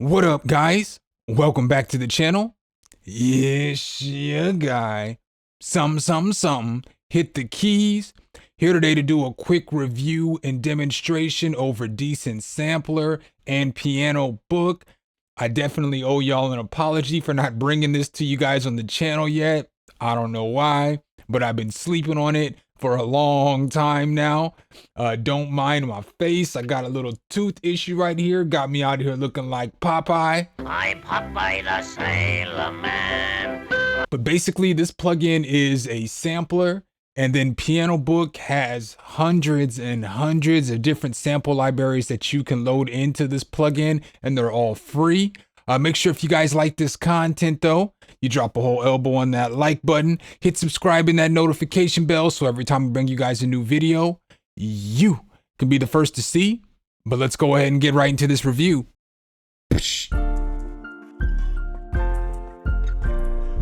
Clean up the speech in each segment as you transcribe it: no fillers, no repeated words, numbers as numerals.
What up, guys? Welcome back to the channel. It's your guy, SumnSumnSumn. Hit the keys. Here today to do a quick review and demonstration over Decent Sampler and Pianobook. I definitely owe y'all an apology for not bringing this to you guys on the channel yet. I don't know why, but I've been sleeping on it for a long time now. Don't mind my face. I got a little tooth issue right here. Got me out here looking like Popeye. I'm Popeye the Sailor Man. But basically, this plugin is a sampler, and then Pianobook has hundreds and hundreds of different sample libraries that you can load into this plugin, and they're all free. Make sure if you guys like this content though, you drop a whole elbow on that like button, hit subscribe and that notification bell so every time we bring you guys a new video, you can be the first to see. But let's go ahead and get right into this review.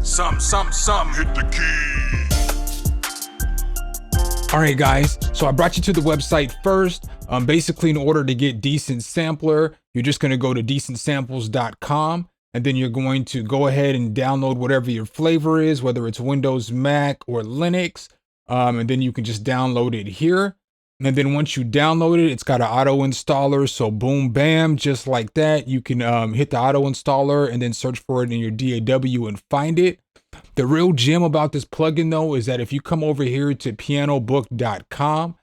Some, hit the key. All right, guys, so I brought you to the website first. Basically, in order to get Decent Sampler, you're just going to go to decentsamples.com, and then you're going to go ahead and download whatever your flavor is, whether it's Windows, Mac, or Linux, and then you can just download it here. And then once you download it, it's got an auto installer, so boom, bam, just like that, you can hit the auto installer and then search for it in your DAW and find it. The real gem about this plugin though is that if you come over here to pianobook.com,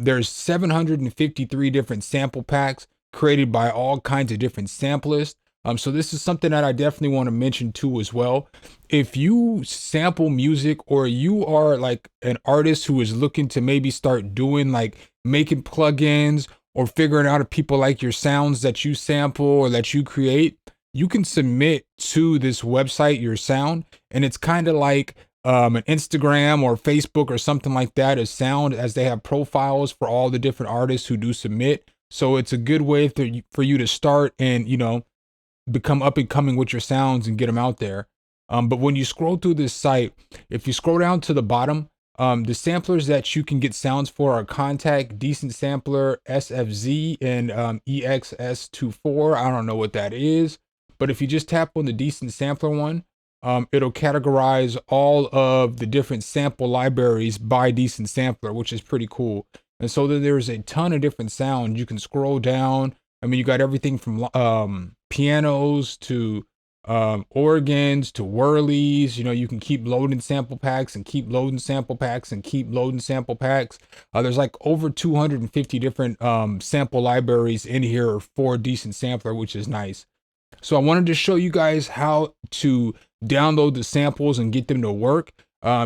there's 753 different sample packs created by all kinds of different samplers. So this is something that I definitely want to mention too as well. If you sample music, or you are like an artist who is looking to maybe start doing like making plugins or figuring out if people like your sounds that you sample or that you create, you can submit to this website your sound, and it's kind of like an Instagram or Facebook or something like that as sound, as they have profiles for all the different artists who do submit. So it's a good way for you to start and, you know, become up and coming with your sounds and get them out there. But when you scroll through this site, if you scroll down to the bottom, the samplers that you can get sounds for are Contact, Decent Sampler, SFZ, and EXS24. I don't know what that is, but if you just tap on the Decent Sampler one, it'll categorize all of the different sample libraries by Decent Sampler, which is pretty cool. And so there's a ton of different sounds. You can scroll down. I mean, you got everything from pianos to organs to whirlies. You know, you can keep loading sample packs and keep loading sample packs and keep loading sample packs. There's like over 250 different sample libraries in here for Decent Sampler, which is nice. So I wanted to show you guys how to download the samples and get them to work,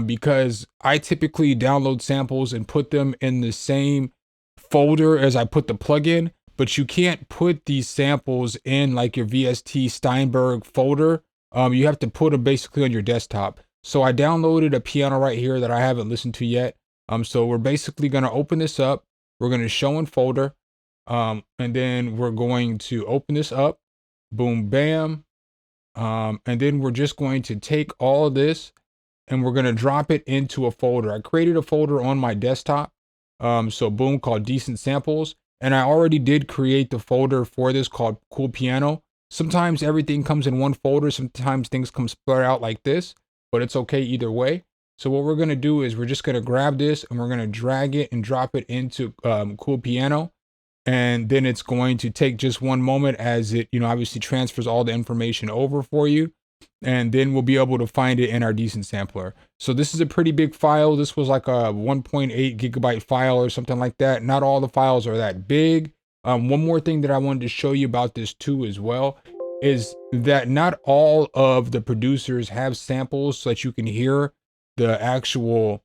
because I typically download samples and put them in the same folder as I put the plugin. But you can't put these samples in like your VST Steinberg folder. You have to put them basically on your desktop. So I downloaded a piano right here that I haven't listened to yet. So we're basically going to open this up. We're going to show in folder. And then we're going to open this up. Boom, bam. And then we're just going to take all of this and we're going to drop it into a folder. I created a folder on my desktop. So boom, called Decent Samples. And I already did create the folder for this called Cool Piano. Sometimes everything comes in one folder. Sometimes things come spread out like this, but it's okay either way. So what we're going to do is we're just going to grab this and we're going to drag it and drop it into Cool Piano. And then it's going to take just one moment as it, you know, obviously transfers all the information over for you. And then we'll be able to find it in our Decent Sampler. So this is a pretty big file. This was like a 1.8 gigabyte file or something like that. Not all the files are that big. One more thing that I wanted to show you about this too as well is that not all of the producers have samples so that you can hear the actual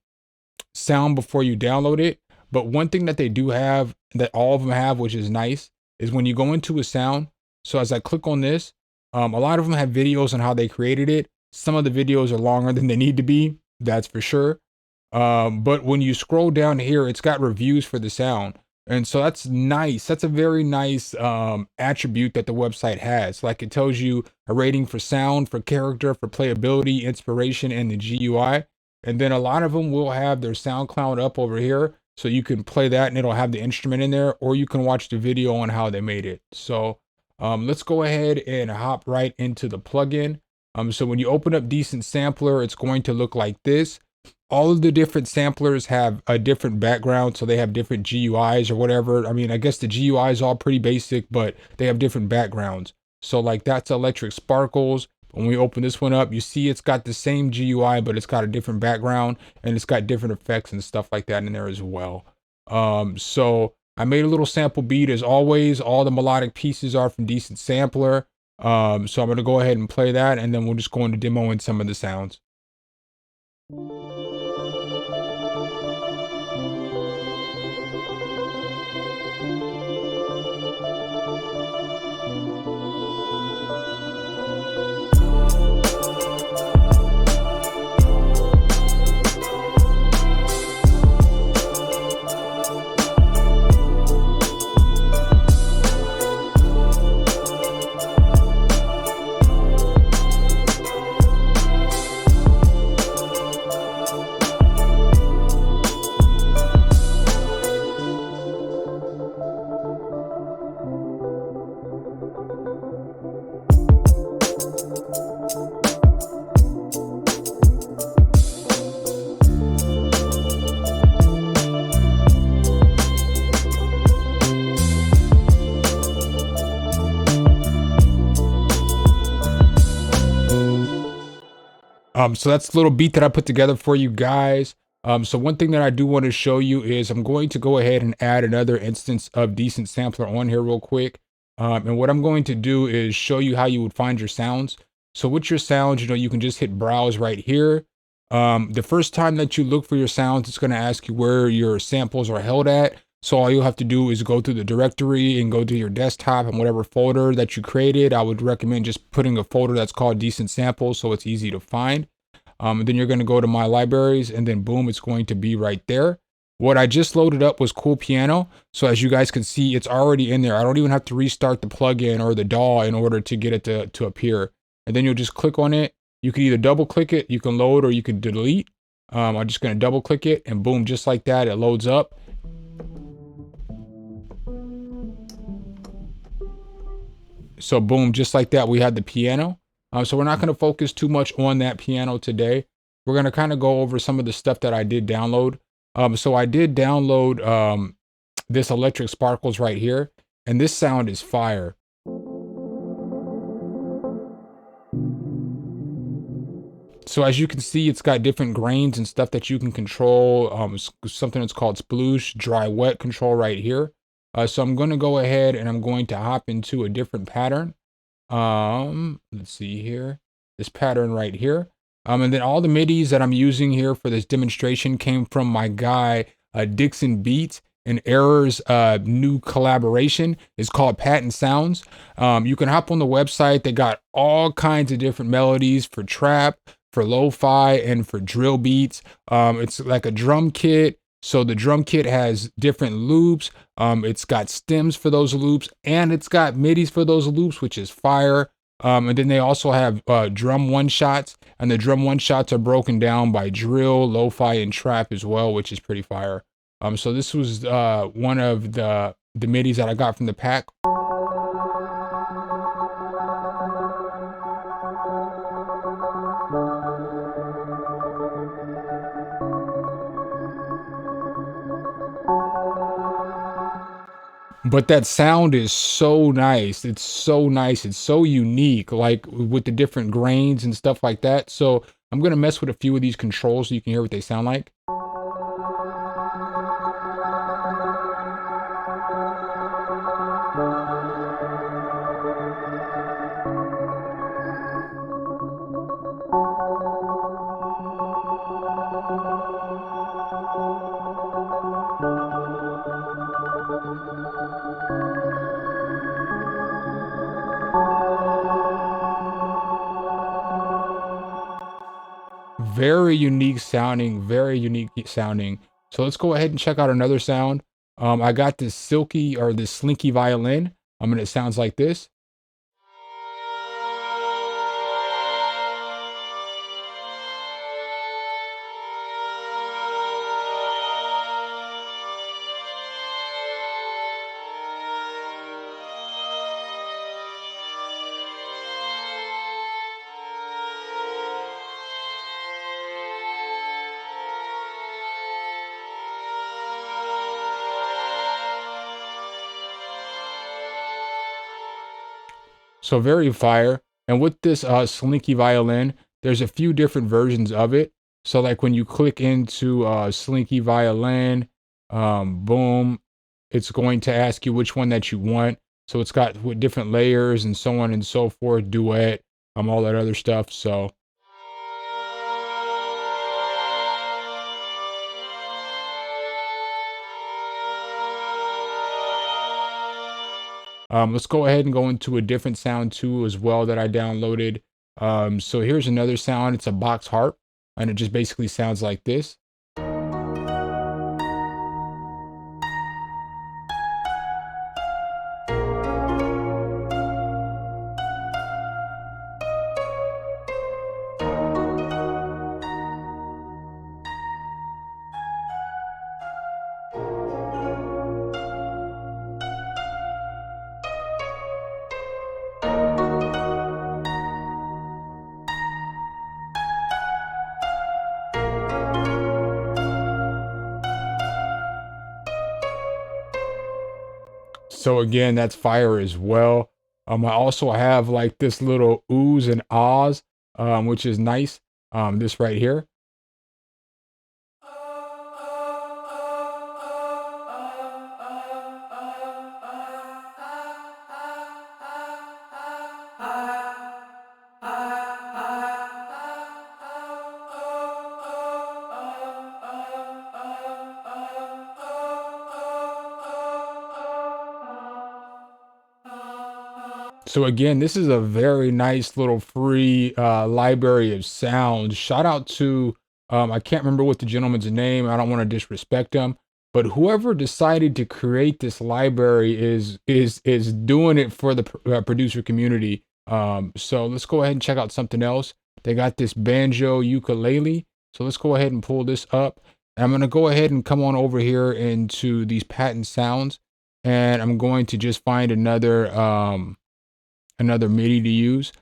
sound before you download it. But one thing that they do have, that all of them have, which is nice, is when you go into a sound. So as I click on this, a lot of them have videos on how they created it. Some of the videos are longer than they need to be, that's for sure. But when you scroll down here, it's got reviews for the sound. And so that's nice. That's a very nice attribute that the website has. Like it tells you a rating for sound, for character, for playability, inspiration, and the GUI. And then a lot of them will have their SoundCloud up over here. So you can play that and it'll have the instrument in there, or you can watch the video on how they made it. So Let's go ahead and hop right into the plugin. So when you open up Decent Sampler, it's going to look like this. All of the different samplers have a different background, so they have different GUIs or whatever. I mean, I guess the GUI is all pretty basic, but they have different backgrounds. So like that's Electric Sparkles. When we open this one up, you see it's got the same GUI, but it's got a different background and it's got different effects and stuff like that in there as well. So I made a little sample beat as always. All the melodic pieces are from Decent Sampler. So I'm going to go ahead and play that, and then we'll just go into demoing some of the sounds. So that's a little beat that I put together for you guys. So one thing that I do want to show you is I'm going to go ahead and add another instance of Decent Sampler on here real quick. And what I'm going to do is show you how you would find your sounds. So with your sounds, you can just hit browse right here. The first time that you look for your sounds, it's going to ask you where your samples are held at. So all you'll have to do is go through the directory and go to your desktop and whatever folder that you created. I would recommend just putting a folder that's called Decent Samples so it's easy to find. And then you're going to go to My Libraries, and then boom, it's going to be right there. What I just loaded up was Cool Piano. So as you guys can see, it's already in there. I don't even have to restart the plugin or the DAW in order to get it to appear. And then you'll just click on it. You can either double click it, you can load, or you can delete. I'm just going to double click it, and boom, just like that, it loads up. So boom, just like that, we had the piano. So we're not going to focus too much on that piano today. We're going to kind of go over some of the stuff that I did download. So I did download this Electric Sparkles right here, and this sound is fire. So as you can see, it's got different grains and stuff that you can control. Something that's called sploosh, dry, wet control right here. So I'm going to go ahead and I'm going to hop into a different pattern. Let's see here, this pattern right here. And then all the MIDIs that I'm using here for this demonstration came from my guy, Dixon Beats, and Error's new collaboration is called Patent Sounds. You can hop on the website. They got all kinds of different melodies for trap, for lo-fi, and for drill beats. It's like a drum kit. So the drum kit has different loops. It's got stems for those loops, and it's got MIDIs for those loops, which is fire. And then they also have drum one-shots, and the drum one-shots are broken down by drill, lo-fi, and trap as well, which is pretty fire. So this was one of the MIDIs that I got from the pack. But that sound is so nice. It's so nice. It's so unique, like with the different grains and stuff like that. So I'm going to mess with a few of these controls so you can hear what they sound like. Very unique sounding, very unique sounding. So let's go ahead and check out another sound. I got this silky or this slinky violin. And it sounds like this. So very fire. And with this Slinky violin, there's a few different versions of it. So like when you click into Slinky violin, boom, it's going to ask you which one that you want. So it's got with different layers and so on and so forth, duet, all that other stuff. So let's go ahead and go into a different sound too as well that I downloaded. So here's another sound. It's a box harp, and it just basically sounds like this. So again, that's fire as well. I also have like this little oohs and ahs, which is nice. This right here. So again, this is a very nice little free library of sounds. Shout out to I can't remember what the gentleman's name. I don't want to disrespect him, but whoever decided to create this library is doing it for the producer community. So let's go ahead and check out something else. They got this banjo ukulele. So let's go ahead and pull this up. I'm gonna go ahead and come on over here into these patent sounds, and I'm going to just find another MIDI to use.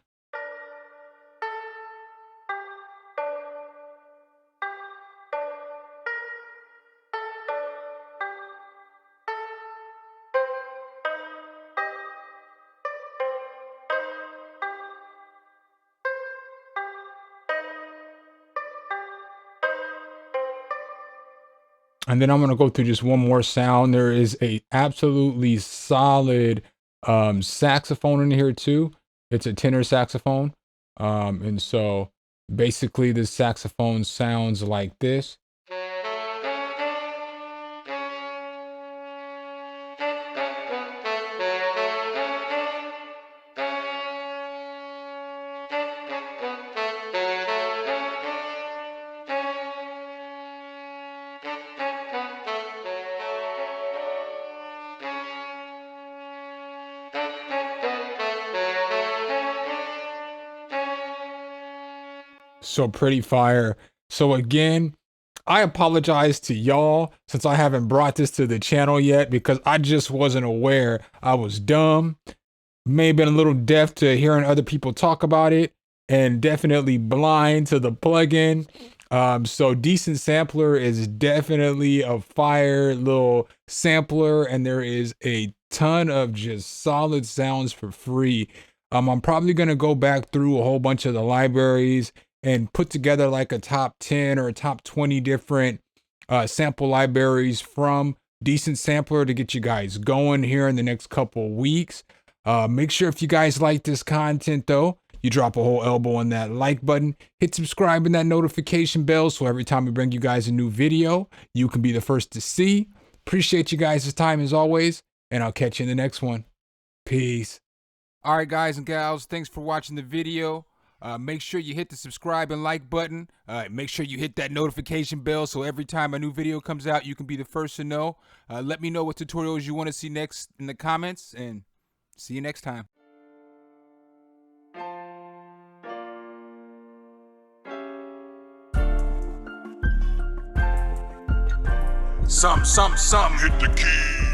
And then I'm going to go through just one more sound. There is a absolutely solid saxophone in here too. It's a tenor saxophone. And so basically this saxophone sounds like this. So pretty fire. So again, I apologize to y'all since I haven't brought this to the channel yet because I just wasn't aware. I was dumb, may have been a little deaf to hearing other people talk about it, and definitely blind to the plugin. So Decent Sampler is definitely a fire little sampler, and there is a ton of just solid sounds for free. I'm probably gonna go back through a whole bunch of the libraries and put together like a top 10 or a top 20 different sample libraries from Decent Sampler to get you guys going here in the next couple weeks. Make sure if you guys like this content though, you drop a whole elbow on that like button, hit subscribe and that notification bell so every time we bring you guys a new video, you can be the first to see. Appreciate you guys' time as always, and I'll catch you in the next one. Peace. All right, guys and gals, thanks for watching the video. Make sure you hit the subscribe and like button. Make sure you hit that notification bell so every time a new video comes out, you can be the first to know. Let me know what tutorials you want to see next in the comments, and see you next time. Some, hit the key.